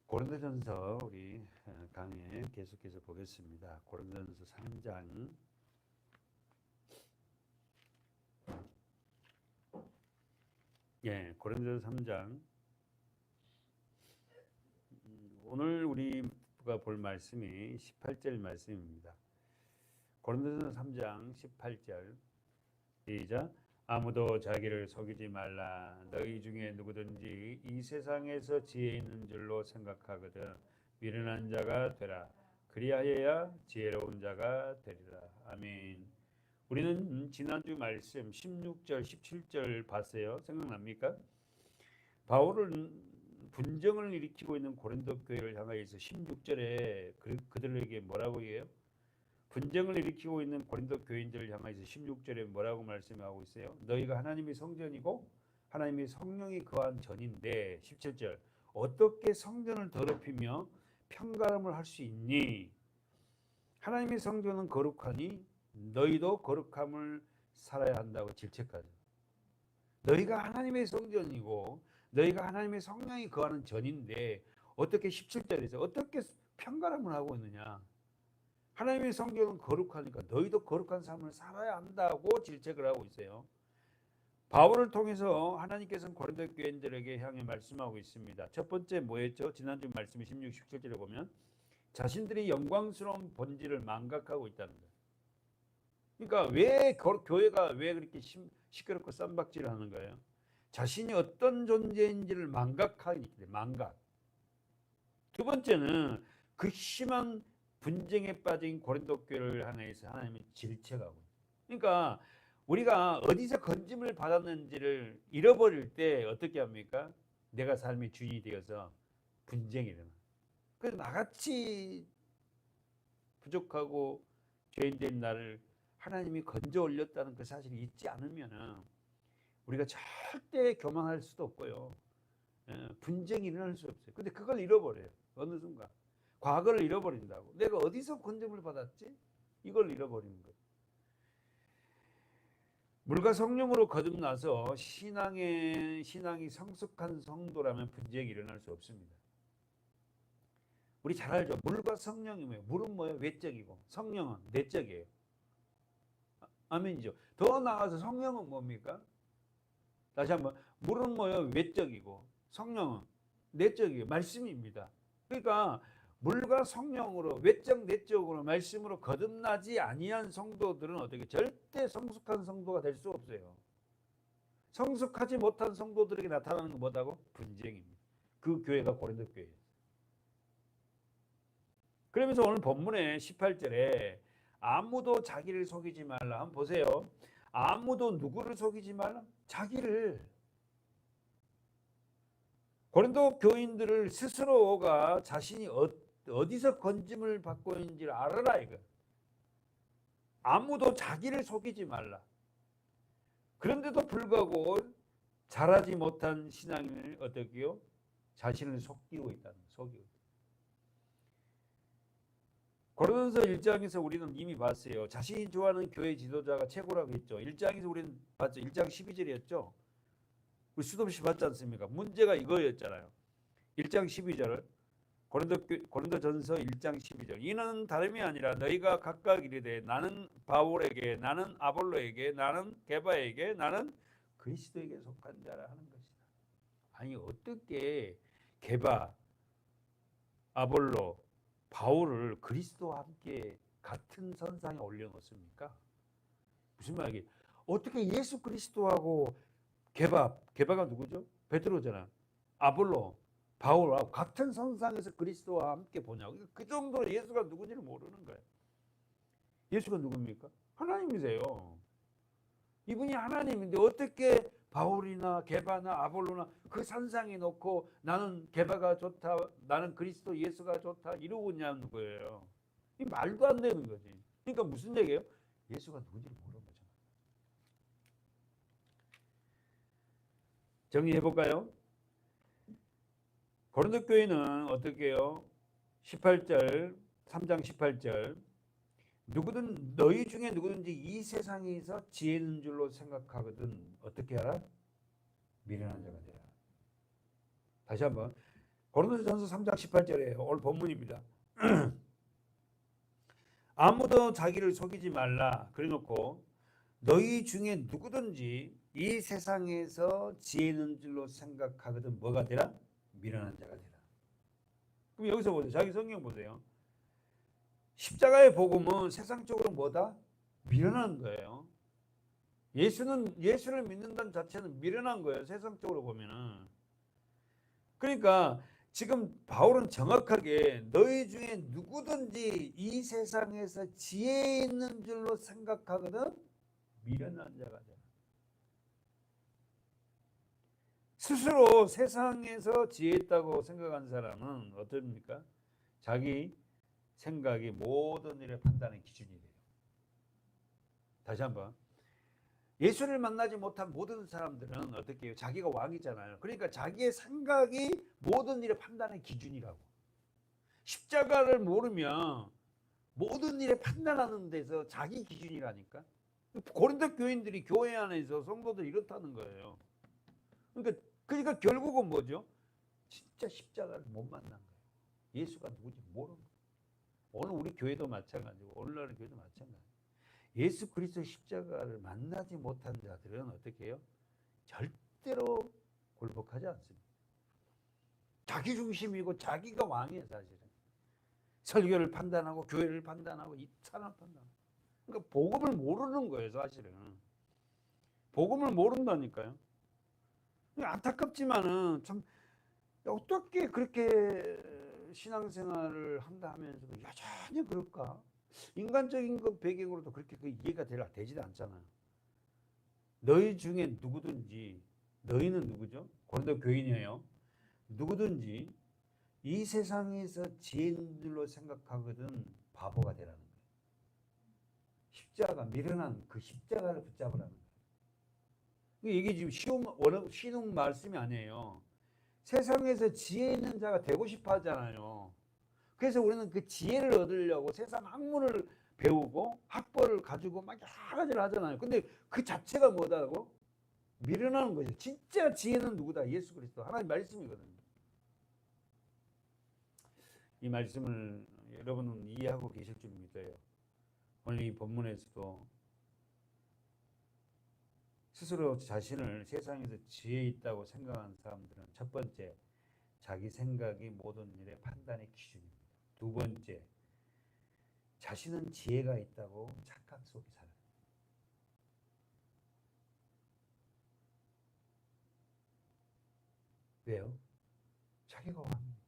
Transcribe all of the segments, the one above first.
고린도전서 우리 강의 계속해서 보겠습니다. 고린도전서 3장 고린도전서 3장 오늘 우리가 볼 말씀이 18절 말씀입니다. 고린도전서 3장 18절 시작. 아무도 자기를 속이지 말라. 너희 중에 누구든지 이 세상에서 지혜 있는 줄로 생각하거든 미련한 자가 되라. 그리하여야 지혜로운 자가 되리라. 아멘. 우리는 지난주 말씀 16절 17절 봤어요. 생각납니까? 바울은 분쟁을 일으키고 있는 고린도 교회를 향하여서 16절에 그들에게 뭐라고 해요? 분쟁을 일으키고 있는 고린도 교인들을 향해서 16절에 뭐라고 말씀하고 있어요? 너희가 하나님의 성전이고 하나님의 성령이 거한 전인데 17절 어떻게 성전을 더럽히며 편가름을 할 수 있니? 하나님의 성전은 거룩하니 너희도 거룩함을 살아야 한다고 질책하죠. 너희가 하나님의 성전이고 너희가 하나님의 성령이 거하는 전인데 어떻게 17절에서 어떻게 편가름을 하고 있느냐? 하나님의 성경은 거룩하니까 너희도 거룩한 삶을 살아야 한다고 질책을 하고 있어요. 바울을 통해서 하나님께서는 고린도 교인들에게 향해 말씀하고 있습니다. 첫 번째 뭐였죠? 지난주 말씀 16, 17절에 보면 자신들이 영광스러운 본질을 망각하고 있다는 거예요. 그러니까 왜 교회가 왜 그렇게 시끄럽고 쌈박질을 하는 거예요? 자신이 어떤 존재인지를 망각하기 때문에 망각. 두 번째는 극심한 분쟁에 빠진 고린도 교회를 향해서 하나님이 질책하고. 그러니까 우리가 어디서 건짐을 받았는지를 잃어버릴 때 어떻게 합니까? 내가 삶의 주인이 되어서 분쟁이 일어나. 그래서 나같이 부족하고 죄인된 나를 하나님이 건져 올렸다는 그 사실을 잊지 않으면 우리가 절대 교만할 수도 없고요. 분쟁이 일어날 수 없어요. 근데 그걸 잃어버려요. 어느 순간. 과거를 잃어버린다고. 내가 어디서 건짐을 받았지? 이걸 잃어버리는 거예요. 물과 성령으로 거듭나서 신앙이 성숙한 성도라면 분쟁이 일어날 수 없습니다. 우리 잘 알죠? 물과 성령이 뭐예요? 물은 뭐예요? 외적이고 성령은 내적이에요. 아멘이죠. 더 나아가서 성령은 뭡니까? 다시 한번 물은 뭐예요? 외적이고 성령은 내적이에요. 말씀입니다. 그러니까 물과 성령으로 외적 내적으로 말씀으로 거듭나지 아니한 성도들은 어떻게 절대 성숙한 성도가 될 수 없어요. 성숙하지 못한 성도들에게 나타나는 건 뭐다고? 분쟁입니다. 그 교회가 고린도 교회예요. 그러면서 오늘 본문의 18절에 아무도 자기를 속이지 말라. 한번 보세요. 아무도 누구를 속이지 말라? 자기를. 고린도 교인들을 스스로가 자신이 어디서 건짐을 받고 있는지를 알아라 이거. 아무도 자기를 속이지 말라. 그런데도 불구하고 자라지 못한 신앙인을 어떻게요? 자신을 속이고 있다는 속이고. 고린도전서 1장에서 우리는 이미 봤어요. 자신이 좋아하는 교회 지도자가 최고라고 했죠. 1장에서 우리는 봤죠. 1장 12절이었죠. 우리 수도 없이 봤지 않습니까? 문제가 이거였잖아요. 1장 12절 고린도전서 1장 12절 이는 다름이 아니라 너희가 각각 이르되 나는 바울에게 나는 아볼로에게 나는 게바에게 나는 그리스도에게 속한 자라 하는 것이다. 아니 어떻게 게바, 아볼로, 바울을 그리스도와 함께 같은 선상에 올려놓습니까? 무슨 말이에요? 어떻게 예수 그리스도하고 게바가 누구죠? 베드로잖아. 아볼로, 바울하고 같은 선상에서 그리스도와 함께 보냐고. 그 정도로 예수가 누군지를 모르는 거예요. 예수가 누굽니까? 하나님이세요. 이분이 하나님인데 어떻게 바울이나 게바나 아볼로나 그 선상에 놓고 나는 게바가 좋다, 나는 그리스도 예수가 좋다 이러고 있냐는 거예요. 이 말도 안 되는 거지. 그러니까 무슨 얘기예요? 예수가 누군지를 모르는 거죠. 정리해 볼까요? 고린도 교회는 어떻게 해요? 18절 3장 18절 너희 중에 누구든지 이 세상에서 지혜 있는 줄로 생각하거든 어떻게 하라? 미련한 자가 되라. 다시 한번 고린도전서 3장 18절에 오늘 본문입니다. 아무도 자기를 속이지 말라. 그래놓고 너희 중에 누구든지 이 세상에서 지혜 있는 줄로 생각하거든 뭐가 되라? 미련한 자가 되라. 그럼 여기서 보세요. 자기 성경 보세요. 십자가의 복음은 세상적으로 뭐다? 미련한 거예요. 예수를 믿는다는 자체는 미련한 거예요. 세상적으로 보면은. 그러니까 지금 바울은 정확하게 너희 중에 누구든지 이 세상에서 지혜 있는 줄로 생각하거든 미련한 자가 되라. 스스로 세상에서 지혜 있다고 생각한 사람은 어떻습니까? 자기 생각이 모든 일의 판단의 기준이 돼요. 다시 한번. 예수를 만나지 못한 모든 사람들은 어떻게 해요? 자기가 왕이잖아요. 그러니까 자기의 생각이 모든 일의 판단의 기준이라고. 십자가를 모르면 모든 일에 판단하는 데서 자기 기준이라니까. 고린도 교인들이 교회 안에서 성도들이 이렇다는 거예요. 그러니까 결국은 뭐죠? 진짜 십자가를 못 만난 거예요. 예수가 누군지 모르는 거예요. 오늘 우리 교회도 마찬가지고 오늘날 교회도 마찬가지고 예수 그리스도 십자가를 만나지 못한 자들은 어떻게 해요? 절대로 굴복하지 않습니다. 자기 중심이고 자기가 왕이에요, 사실은. 설교를 판단하고 교회를 판단하고 이 사람 판단하고. 그러니까 복음을 모르는 거예요, 사실은. 복음을 모른다니까요. 안타깝지만은 참 어떻게 그렇게 신앙생활을 한다 하면서도 여전히 그럴까? 인간적인 그 배경으로도 그렇게 이해가 되지도 않잖아요. 너희 중에 누구든지, 너희는 누구죠? 고린도 교인이에요. 누구든지 이 세상에서 지혜인들로 생각하거든 바보가 되라는 거예요. 십자가, 미련한 그 십자가를 붙잡으라는 거예요. 이게 지금 쉬운 말씀이 아니에요. 세상에서 지혜 있는 자가 되고 싶어 하잖아요. 그래서 우리는 그 지혜를 얻으려고 세상 학문을 배우고 학벌을 가지고 막 여러 가지를 하잖아요. 근데 그 자체가 뭐다고? 미련한 거죠. 진짜 지혜는 누구다? 예수 그리스도. 하나님 말씀이거든요. 이 말씀을 여러분은 이해하고 계실 줄 믿어요. 오늘 이 본문에서도 스스로 자신을 세상에서 지혜 있다고 생각하는 사람들은 첫 번째, 자기 생각이 모든 일의 판단의 기준입니다. 두 번째, 자신은 지혜가 있다고 착각 속에 살아요. 왜요? 자기가 왕이니까.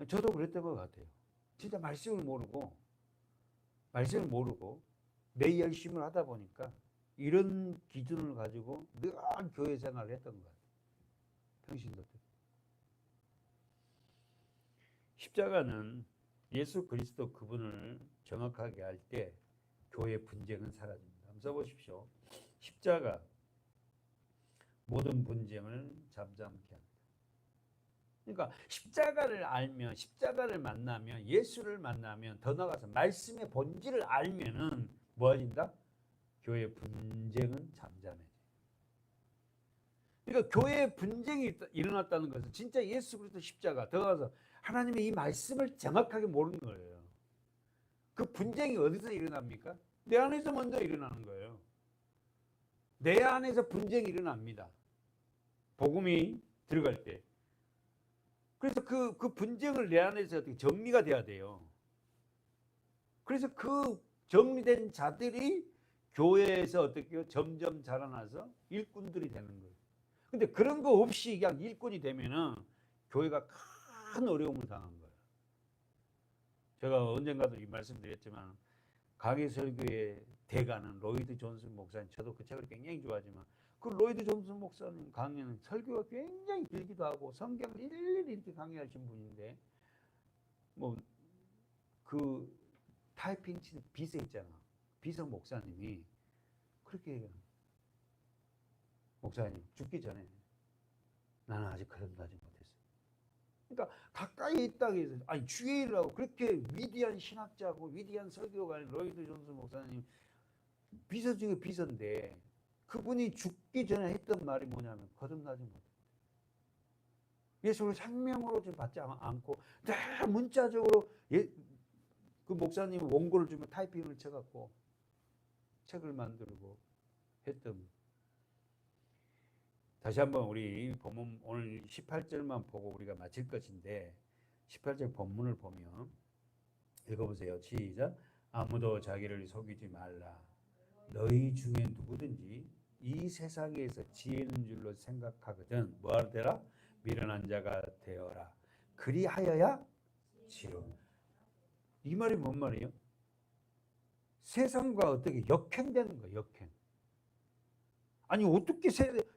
저도 그랬던 것 같아요. 진짜 말씀을 모르고 내 열심을 하다 보니까 이런 기준을 가지고 늘 교회 생활을 했던 것 같아요. 평신도 때. 십자가는 예수 그리스도 그분을 정확하게 할 때 교회 분쟁은 사라집니다. 한번 써보십시오. 십자가 모든 분쟁을 잠잠케 합니다. 그러니까 십자가를 알면, 십자가를 만나면, 예수를 만나면, 더 나아가서 말씀의 본질을 알면은 뭐해진다? 교회 분쟁은 잠잠해져요. 그러니까 교회에 분쟁이 일어났다는 것은 진짜 예수 그리스도 십자가, 더 나아가서 하나님의 이 말씀을 정확하게 모르는 거예요. 그 분쟁이 어디서 일어납니까? 내 안에서 먼저 일어나는 거예요. 내 안에서 분쟁이 일어납니다. 복음이 들어갈 때. 그래서 그 분쟁을 내 안에서 어떻게 정리가 돼야 돼요. 그래서 그 정리된 자들이 교회에서 어떻게 점점 자라나서 일꾼들이 되는 거예요. 근데 그런 거 없이 그냥 일꾼이 되면은 교회가 큰 어려움을 당한 거예요. 제가 언젠가도 이 말씀드렸지만 강해 설교의 대가는 로이드 존슨 목사님, 저도 그 책을 굉장히 좋아하지만 그 로이드 존슨 목사님 강의는 설교가 굉장히 길기도 하고 성경을 일일이 이렇게 강의하신 분인데 뭐 그 타이핑 치는 비서 있잖아. 비서 목사님이 그렇게 얘기해요. 목사님 죽기 전에 나는 아직 거듭나지 못했어요. 그러니까 가까이 있다고 해서 아니 주의 일하고 그렇게 위대한 신학자고 위대한 설교가인 로이드 존슨 목사님 비서 중에 비서인데 그분이 죽기 전에 했던 말이 뭐냐면 거듭나지 못해. 예수를 생명으로 좀 받지 않고 늘 문자적으로 그 목사님 원고를 주면 타이핑을 쳐갖고 책을 만들고 했던. 다시 한번 우리 본문 오늘 18절만 보고 우리가 마칠 것인데 18절 본문을 보면 읽어보세요. 시작. 아무도 자기를 속이지 말라. 너희 중에 누구든지 이 세상에서 지혜 있는 줄로 생각하거든 뭐하라 되라? 미련한 자가 되어라. 그리하여야 지혜로. 이 말이 뭔 말이에요? 세상과 어떻게 역행되는 거예요. 역행. 아니 어떻게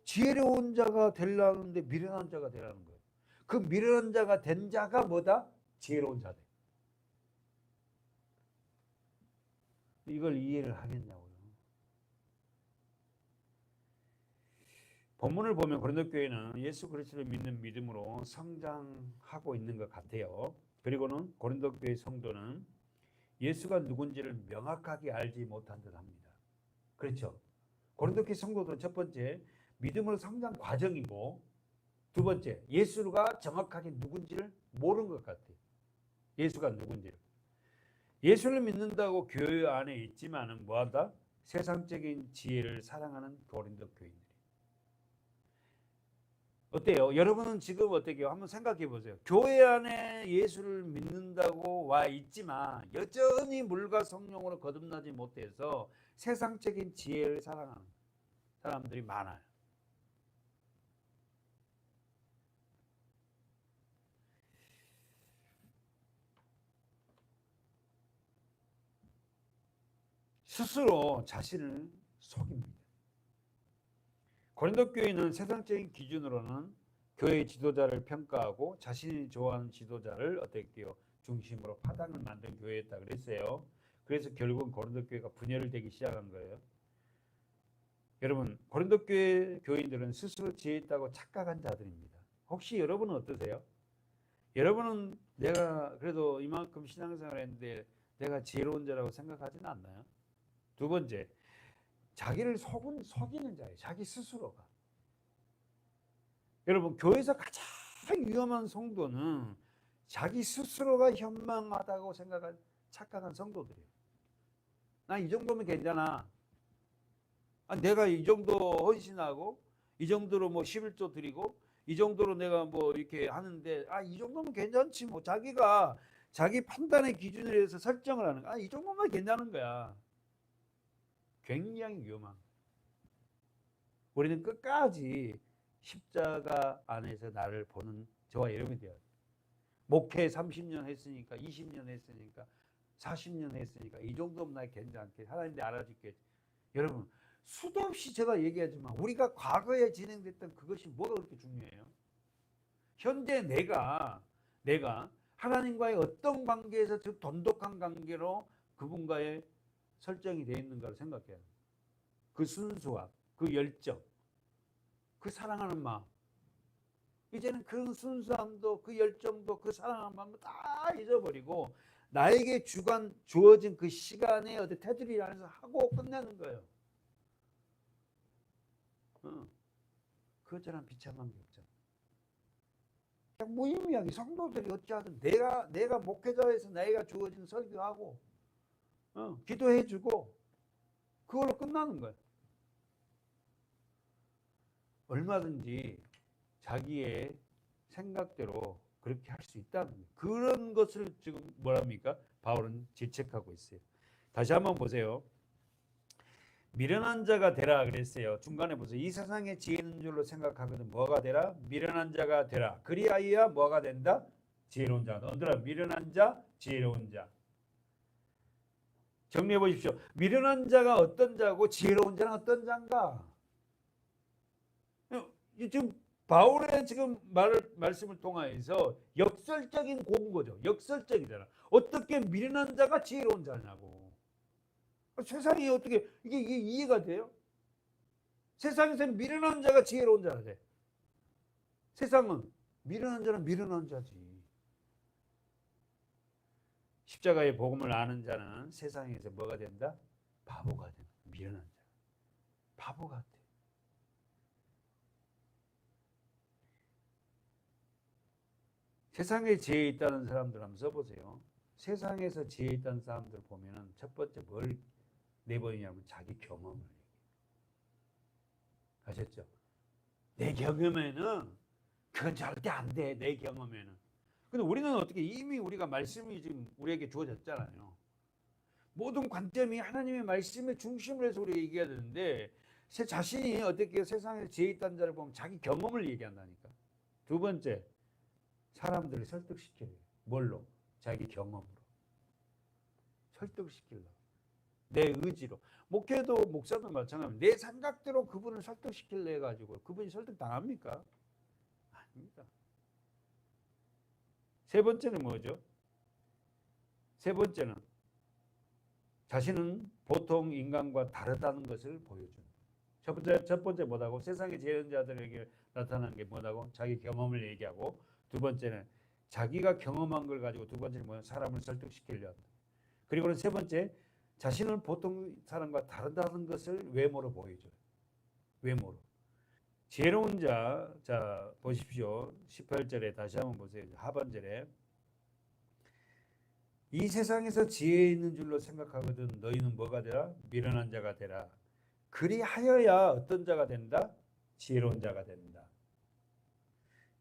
지혜로운 자가 되려는데 미련한 자가 되라는 거예요. 그 미련한 자가 된 자가 뭐다? 지혜로운 자다. 이걸 이해를 하겠냐고요. 본문을 보면 고린도 교회는 예수 그리스도를 믿는 믿음으로 성장하고 있는 것 같아요. 그리고는 고린도 교회 성도는 예수가 누군지를 명확하게 알지 못한 듯합니다. 그렇죠? 고린도 교회 성도들은 첫 번째 믿음으로 성장 과정이고, 두 번째 예수가 정확하게 누군지를 모르는 것 같아요. 예수가 누군지를. 예수를 믿는다고 교회 안에 있지만은 뭐한다? 세상적인 지혜를 사랑하는 고린도 교인들. 어때요? 여러분은 지금 어떻게요? 한번 생각해 보세요. 교회 안에 예수를 믿는다고 와 있지만 여전히 물과 성령으로 거듭나지 못해서 세상적인 지혜를 사랑하는 사람들이 많아요. 스스로 자신을 속입니다. 고린도 교회는 세상적인 기준으로는 교회 지도자를 평가하고 자신이 좋아하는 지도자를 어떻게 해요? 중심으로 파당을 만든 교회였다 그랬어요. 그래서 결국은 고린도 교회가 분열을 되기 시작한 거예요. 여러분, 고린도 교회 교인들은 스스로 지혜 있다고 착각한 자들입니다. 혹시 여러분은 어떠세요? 여러분은 내가 그래도 이만큼 신앙생활을 했는데 내가 지혜로운 자라고 생각하지는 않나요? 두 번째, 자기를 속이는 자예요. 자기 스스로가. 여러분, 교회에서 가장 위험한 성도는 자기 스스로가 현명하다고 생각한 착각한 성도들이에요. 난 이 정도면 괜찮아. 내가 이 정도 헌신하고 이 정도로 뭐 11조 드리고 이 정도로 내가 뭐 이렇게 하는데 이 정도면 괜찮지 뭐. 자기가 자기 판단의 기준에 해서 설정을 하는 거야. 이 정도면 괜찮은 거야. 굉장히 위험한. 우리는 끝까지 십자가 안에서 나를 보는 저와 여러분이 되어야 돼. 목회 30년 했으니까 20년 했으니까 40년 했으니까 이 정도면 나 괜찮게 하나님도 알아줄게. 여러분, 수도 없이 제가 얘기하지만 우리가 과거에 진행됐던 그것이 뭐가 그렇게 중요해요? 현재 내가 하나님과의 어떤 관계에서 즉 돈독한 관계로 그분과의 설정이 되어 있는가를 생각해야 돼요. 그 순수함, 그 열정, 그 사랑하는 마음. 이제는 그 순수함도 그 열정도 그 사랑하는 마음도 다 잊어버리고 나에게 주어진 그 시간에 어디 테두리 안에서 하고 끝내는 거예요. 그것처럼 비참한 게 없잖아. 그냥 무의미하게 성도들이 어찌하든 내가 목회자에서 내가 주어진 설교하고 기도해주고 그걸로 끝나는 거예요. 얼마든지 자기의 생각대로 그렇게 할 수 있다는 거예요. 그런 것을 지금 뭐랍니까? 바울은 질책하고 있어요. 다시 한번 보세요. 미련한 자가 되라 그랬어요. 중간에 보세요. 이 세상에 지혜 있는 줄로 생각하거든 뭐가 되라? 미련한 자가 되라. 그리하여야 뭐가 된다? 지혜로운 자. 너들아 미련한 자, 지혜로운 자. 정리해 보십시오. 미련한 자가 어떤 자고 지혜로운 자는 어떤 자인가? 지금 바울의 지금 말씀을 통하여서 역설적인 공고죠. 역설적이잖아. 어떻게 미련한 자가 지혜로운 자냐고. 세상이 어떻게 이게 이해가 돼요? 세상에서는 미련한 자가 지혜로운 자가 돼. 세상은 미련한 자는 미련한 자지. 십자가의 복음을 아는 자는 세상에서 뭐가 된다? 바보가 된다. 미련한 자. 바보 같아. 세상에 지혜 있다는 사람들 한번 써보세요. 세상에서 지혜 있다는 사람들 보면은 첫 번째 뭘 내버리냐면 자기 경험을 얘기해요. 아셨죠? 내 경험에는 그건 절대 안 돼. 내 경험에는. 근데 우리는 어떻게 이미 우리가 말씀이 지금 우리에게 주어졌잖아요. 모든 관점이 하나님의 말씀의 중심을 해서 우리가 얘기해야 되는데 제 자신이 어떻게 세상에 지혜 있다는 자를 보면 자기 경험을 얘기한다니까. 두 번째, 사람들을 설득시켜요. 뭘로? 자기 경험으로. 설득시키려고. 내 의지로. 목회도 목사도 마찬가지입니다. 내 생각대로 그분을 설득시키려 해가지고 그분이 설득당합니까? 아닙니다. 세 번째는 뭐죠? 세 번째는 자신은 보통 인간과 다르다는 것을 보여줍니다. 첫 번째 뭐라고? 세상의 재련자들에게 나타나는 게 뭐라고? 자기 경험을 얘기하고, 두 번째는 자기가 경험한 걸 가지고, 두 번째는 뭐야? 사람을 설득시키려 한다. 그리고는 세 번째, 자신은 보통 사람과 다르다는 것을 외모로 보여줘요. 외모로. 지혜로운 자, 자 보십시오. 18절에 다시 한번 보세요. 하반절에 이 세상에서 지혜 있는 줄로 생각하거든 너희는 뭐가 되라? 미련한 자가 되라. 그리하여야 어떤 자가 된다? 지혜로운 자가 된다.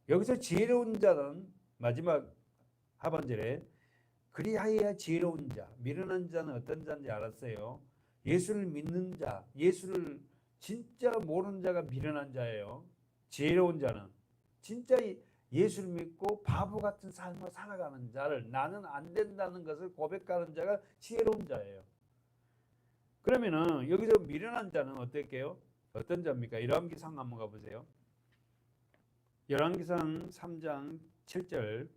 여기서 지혜로운 자는 마지막 하반절에 그리하여야 지혜로운 자, 미련한 자는 어떤 자인지 알았어요? 예수를 믿는 자, 예수를 진짜 모르는 자가 미련한 자예요. 지혜로운 자는 진짜 예수를 믿고 바보 같은 삶을 살아가는 자를, 나는 안 된다는 것을 고백하는 자가 지혜로운 자예요. 그러면은 여기서 미련한 자는 어떨게요? 어떤 자입니까? 열왕기상 한번 가보세요. 열왕기상 3장 7절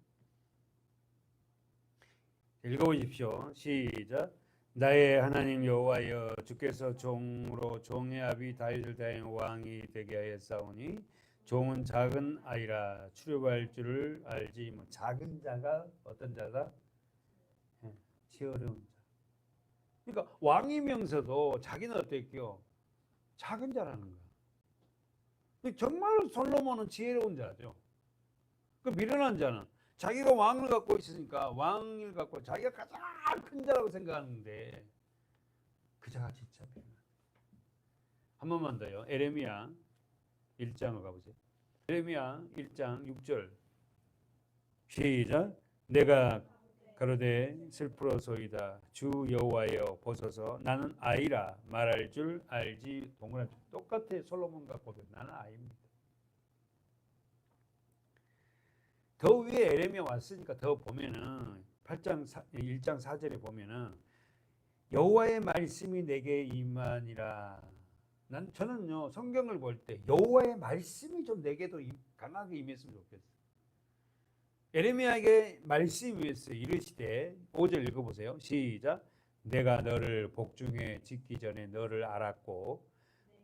읽어보십시오. 시작. 나의 하나님 여호와여, 주께서 종으로 종의 아비 다윗을 대하여 왕이 되게 하였사오니 종은 작은 아이라 출애굽할 줄을 알지. 뭐 작은 자가 어떤 자다? 지혜로운 자. 그러니까 왕이면서도 자기는 어땠게요? 작은 자라는 거야. 정말 솔로몬은 지혜로운 자죠. 그 미련한 자는 자기가 왕을 갖고 있으니까 왕을 갖고 자기가 가장 큰 자라고 생각하는데 그 자가 진짜 미련한 자. 한 번만 더요. 에레미야 1장을 가보세요. 에레미야 1장 6절 시작. 내가 가로되 슬프로소이다. 주 여호와여 보소서. 나는 아이라 말할 줄 알지. 동그란 똑같아. 솔로몬과 고백. 나는 아이입니다. 더 위에 에레미야 왔으니까 더 보면은 1장 4절에 보면은 여호와의 말씀이 내게 임하니라. 저는요 성경을 볼 때 여호와의 말씀이 좀 내게도 강하게 임했으면 좋겠어요. 에레미야에게 말씀이 임했어요. 이르시되 5절 읽어보세요. 시작. 내가 너를 복중에 짓기 전에 너를 알았고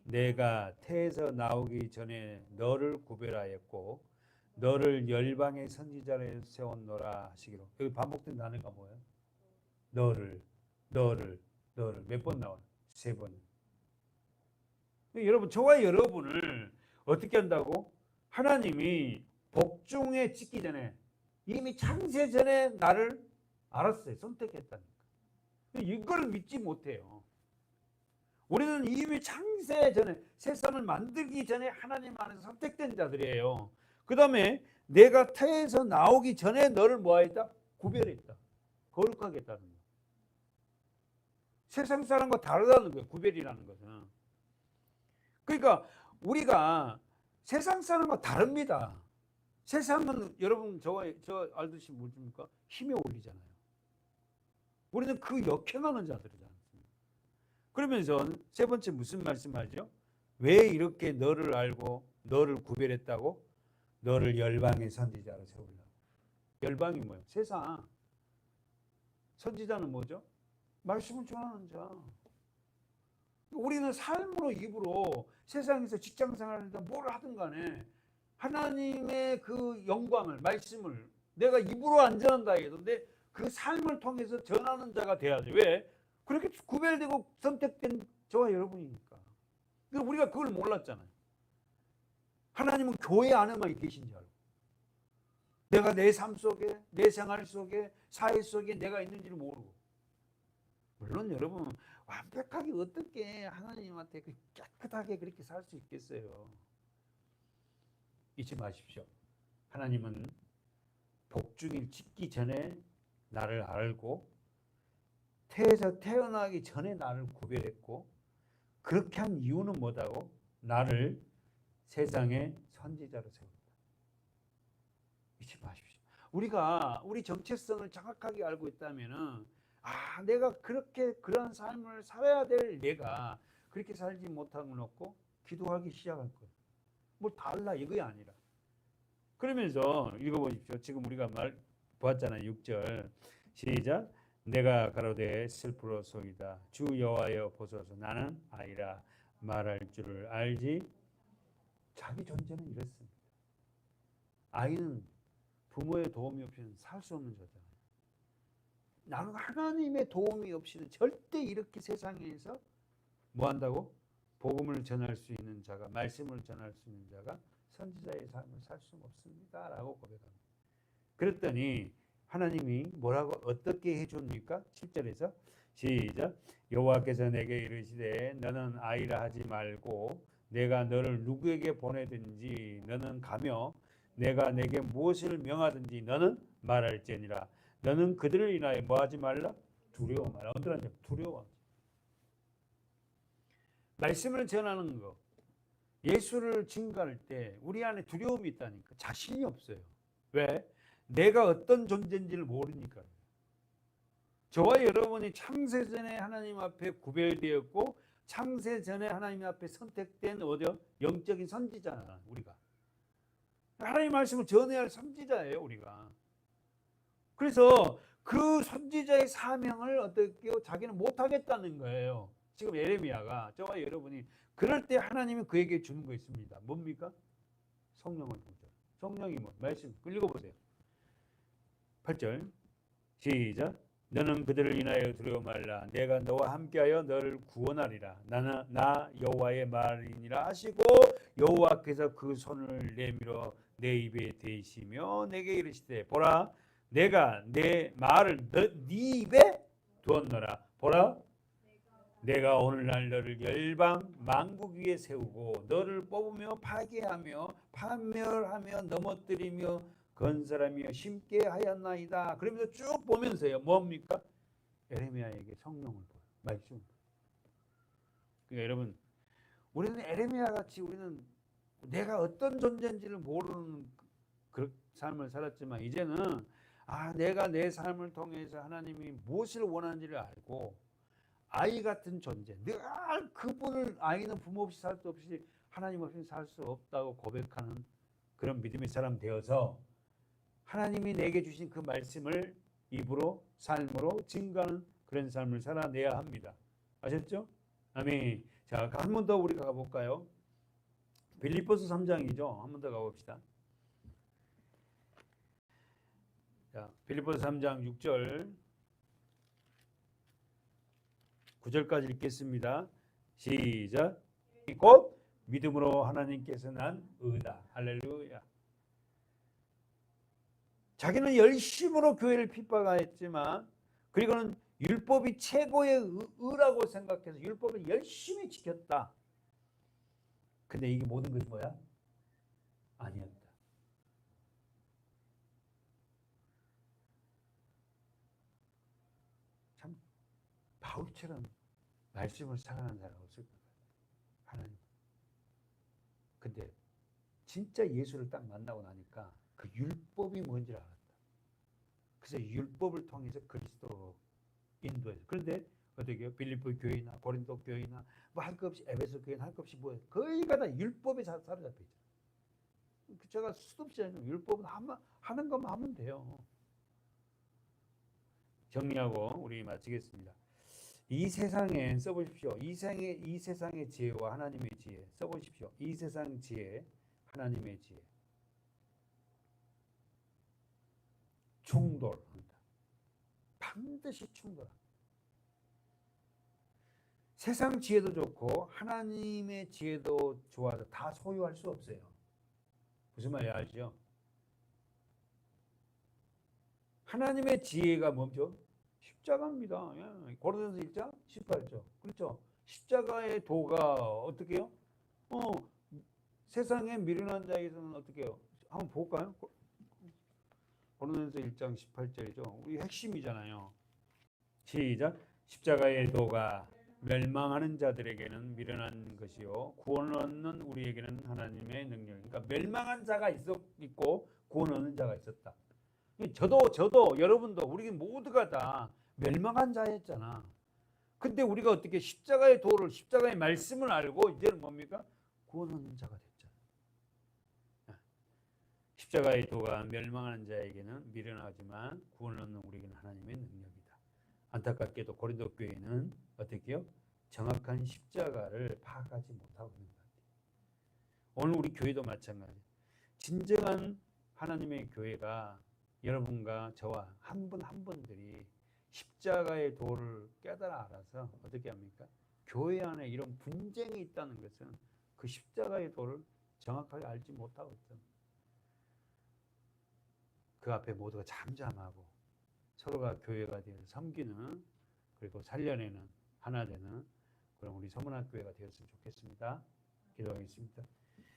내가 태에서 나오기 전에 너를 구별하였고 너를 열방의 선지자로 세웠노라 하시기로. 여기 반복된 단어가 뭐예요? 너를 몇 번 나와요? 3번. 여러분, 저와 여러분을 어떻게 한다고? 하나님이 복중에 짓기 전에 이미 창세 전에 나를 알았어요. 선택했다니까. 이걸 믿지 못해요. 우리는 이미 창세 전에, 세상을 만들기 전에 하나님 안에서 선택된 자들이에요. 그 다음에 내가 태에서 나오기 전에 너를 뭐하였다? 구별했다. 거룩하게 했다는 거예요. 세상 사람과 다르다는 거예요. 구별이라는 것은. 그러니까 우리가 세상 사람과 다릅니다. 세상은 여러분 저 알듯이 뭐입니까? 힘에 올리잖아요. 우리는 그 역행하는 자들이잖아요. 그러면서 세 번째 무슨 말씀하죠? 왜 이렇게 너를 알고 너를 구별했다고? 너를 열방의 선지자로 세우려고. 열방이 뭐예요? 세상. 선지자는 뭐죠? 말씀을 전하는 자. 우리는 삶으로 입으로 세상에서 직장생활을 하든 뭘 하든 간에 하나님의 그 영광을, 말씀을 내가 입으로 안 전한다 해도 그 삶을 통해서 전하는 자가 돼야죠. 왜? 그렇게 구별되고 선택된 저와 여러분이니까. 우리가 그걸 몰랐잖아요. 하나님은 교회 안에만 계신 줄 알고. 내가 내 삶 속에, 내 생활 속에, 사회 속에 내가 있는지를 모르고. 물론 여러분 완벽하게 어떻게 하나님한테 깨끗하게 그렇게 살 수 있겠어요? 잊지 마십시오. 하나님은 복중일 짓기 전에 나를 알고 태에서 태어나기 전에 나를 구별했고, 그렇게 한 이유는 뭐다고? 나를 세상의 선지자로 세웠다. 잊지 마십시오. 우리가 우리 정체성을 정확하게 알고 있다면은, 내가 그렇게 그런 삶을 살아야 될 내가 그렇게 살지 못하고 놓고 기도하기 시작할 거예요. 뭐 달라 이거야 아니라. 그러면서 읽어보십시오. 지금 우리가 보았잖아요. 6절 시작. 내가 가로되 슬프로소이다. 주 여호와여 보소서. 나는 아이라 말할 줄을 알지. 자기 존재는 이렇습니다. 아이는 부모의 도움이 없이는 살 수 없는 자잖아요. 나는 하나님의 도움이 없이는 절대 이렇게 세상에서 뭐 한다고? 복음을 전할 수 있는 자가, 말씀을 전할 수 있는 자가 선지자의 삶을 살 수 없습니다 라고 고백합니다. 그랬더니 하나님이 뭐라고 어떻게 해줍니까? 7절에서 시작. 여호와께서 내게 이르시되 너는 아이라 하지 말고 내가 너를 누구에게 보내든지 너는 가며 내가 내게 무엇을 명하든지 너는 말할지니라. 너는 그들을 인하여 뭐하지 말라? 두려워 말라. 어떠한 두려워. 말씀을 전하는 거, 예수를 증거할 때 우리 안에 두려움이 있다니까. 자신이 없어요. 왜? 내가 어떤 존재인지를 모르니까. 저와 여러분이 창세전에 하나님 앞에 구별되었고 창세전에 하나님 앞에 선택된 영적인 선지자잖아. 우리가 하나님 말씀을 전해야 할 선지자예요. 우리가. 그래서 그 선지자의 사명을 어떻게 자기는 못하겠다는 거예요. 지금 예레미야가 저와 여러분이 그럴 때 하나님이 그에게 주는 거 있습니다. 뭡니까? 성령을 통해서. 성령이 뭐? 말씀 읽어보세요. 8절 시작. 너는 그들을 인하여 두려워 말라. 내가 너와 함께하여 너를 구원하리라. 나는 나 여호와의 말이니라 하시고 여호와께서 그 손을 내밀어 내 입에 대시며 내게 이르시되 보라 내가 내 말을 네 입에 두었노라. 보라 내가 오늘날 너를 열방 만국 위에 세우고 너를 뽑으며 파괴하며 파멸하며 넘어뜨리며 건설하며 심게 하였나이다. 그러면서 쭉 보면서요. 뭡니까? 에레미야에게 성령을 보여. 말씀. 그러니까 여러분 우리는 에레미야 같이 우리는 내가 어떤 존재인지를 모르는 그 삶을 살았지만 이제는 내가 내 삶을 통해서 하나님이 무엇을 원하는지를 알고 아이 같은 존재, 늘 그분을 아이는 부모 없이 살 수 없이 하나님 없이 살 수 없다고 고백하는 그런 믿음의 사람 되어서 하나님이 내게 주신 그 말씀을 입으로 삶으로 증거하는 그런 삶을 살아내야 합니다. 아셨죠? 아멘. 자, 한 번 더 우리가 가볼까요? 빌립보서 3장이죠. 한 번 더 가봅시다. 자, 빌립보서 3장 6절 9절까지 읽겠습니다. 시작. 곧 믿음으로 하나님께서 난 의다. 할렐루야. 자기는 열심으로 교회를 핍박하였지만 그리고는 율법이 최고의 의라고 생각해서 율법을 열심히 지켰다. 근데 이게 모든 것이 뭐야? 아니었다. 참 바울처럼 말씀을 사랑하는 사람 없을 거예요. 하나님. 근데 진짜 예수를 딱 만나고 나니까 그 율법이 뭔지를 알았다. 그래서 율법을 통해서 그리스도로 인도해서. 그런데 어떻게 빌립보 교회나 고린도 교회나 뭐 할 것 없이 에베소 교회나 할 것 없이 뭐 거의가 다 율법에 사로잡혀 있잖아요. 제가 수도 없이 율법은 하는 것만 하면 돼요. 정리하고 우리 마치겠습니다. 이 세상에 써보십시오. 이 세상의 지혜와 하나님의 지혜 써보십시오. 이 세상 지혜, 하나님의 지혜. 충돌합니다. 반드시 충돌합니다. 세상 지혜도 좋고 하나님의 지혜도 좋아서 다 소유할 수 없어요. 무슨 말인지 알죠? 하나님의 지혜가 뭐죠? 십자가입니다. 예. 고린도전서 1장 18절. 그렇죠? 십자가의 도가 어떻게 해요? 세상에 미련한 자에게서는 어떻게 해요? 한번 볼까요? 고린도전서 1장 18절이죠. 우리 핵심이잖아요. 시작. 십자가의 도가 멸망하는 자들에게는 미련한 것이요 구원 얻는 우리에게는 하나님의 능력. 그러니까 멸망한 자가 있고 구원 얻는 자가 있었다. 저도 여러분도 우리 모두가 다 멸망한 자였잖아. 근데 우리가 어떻게 십자가의 도를 십자가의 말씀을 알고 이제는 뭡니까? 구원 얻는 자가 됐잖아. 십자가의 도가 멸망하는 자에게는 미련하지만 구원 얻는 우리에게는 하나님의 능력이다. 안타깝게도 고린도 교회는 어떻게 해요? 정확한 십자가를 파악하지 못하고 있는 것 같아요. 오늘 우리 교회도 마찬가지. 진정한 하나님의 교회가 여러분과 저와 한 분 한 분들이 십자가의 도를 깨달아 알아서 어떻게 합니까? 교회 안에 이런 분쟁이 있다는 것은 그 십자가의 도를 정확하게 알지 못하고 있잖아요. 그 앞에 모두가 잠잠하고 서로가 교회가 되어 섬기는 그리고 살려내는 하나 되는 그런 우리 서문학교회가 되었으면 좋겠습니다. 기도하겠습니다.